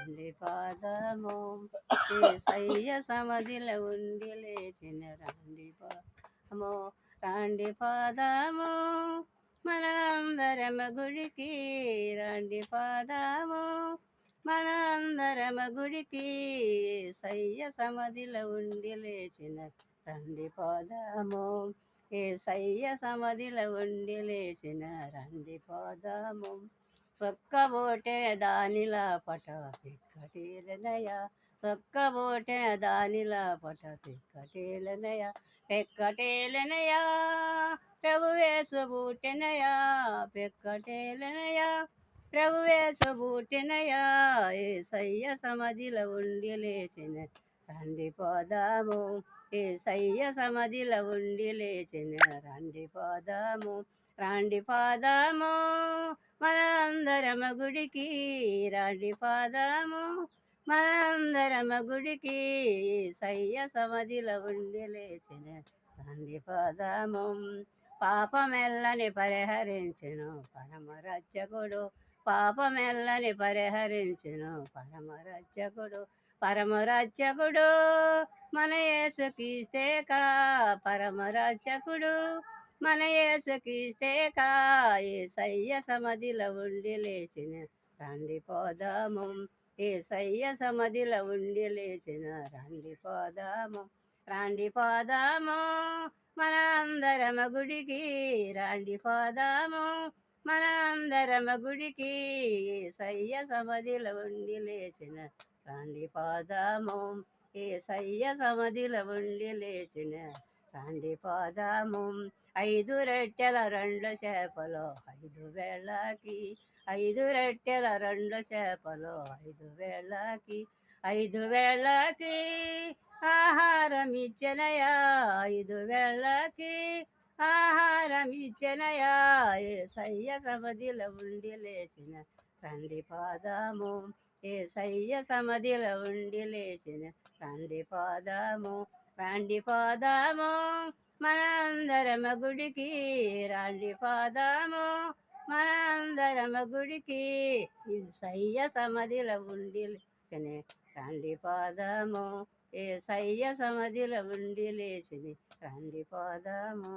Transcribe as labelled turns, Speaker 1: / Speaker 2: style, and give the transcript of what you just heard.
Speaker 1: రండి పాదము యేసయ్య సమాధిలో ఉండి లేచిన రండి పాదము రండి పాదము మనందరమ గుడికి రండి పాదము మనందరమ గుడికి యేసయ్య సమాధిలో ఉండి లేచిన రండి పాదము యేసయ్య సమాధిలో ఉండి లేచిన రండి పాదము సొక్కబోటే దానిలా పట పిక్కటేలనయ సొక్కబోటే దానిలా పట పిక్కటేలనయ పెక్కటేలనయ ప్రభువేసు బూటెనయ పెక్కటేలనయ ప్రభువేసు బూటెనయ యేసయ్య సమాధిలో ఉండి లేచిన రండి పోదాము యేసయ్య సమాధిలో ఉండి లేచిన రండి పోదాము రండి పాదము మనందరమ గుడికి రండి పాదము మనందరమ గుడికి యేసయ్య సమాధిలో ఉండి లేచిన రండి పాదము పాపమెల్లని పరిహరించును పరమరక్షకుడు పాపమెల్లని పరిహరించును పరమరక్షకుడు మన యేసుక్రీస్తే కా పరమరక్షకుడు మన యేసుక్రీస్తే కా యేసయ్య సమాధిలో ఉండి లేచిన రండి పోదాము యేసయ్య సమాధిలో ఉండి లేచిన రండి పోదాము మనందరమ గుడికి రండి పోదాము మనందరమ గుడికి యేసయ్య సమాధిలో ఉండి లేచిన రండి పోదాము యేసయ్య సమాధిలో ఉండి లేచిన రండి పోదాము 5 రొట్టెల 2 చేపలు 5 వేళకి 5 రొట్టెల 2 చేపలు 5 వేళకి ఆహారం ఇచ్చనయా 5 వేళకి ఆహారం ఇచ్చనయా యేసయ్య సమాధిలో ఉండి లేచిన రండి పాదము యేసయ్య సమాధిలో ఉండి లేచిన రండి పాదము మనందరమ గుడికి రండి పాదము మనందరమ గుడికి యేసయ్య సమాధిలో ఉండి లేచిన రండి పాదము యేసయ్య సమాధిలో ఉండి లేచిన రండి పాదము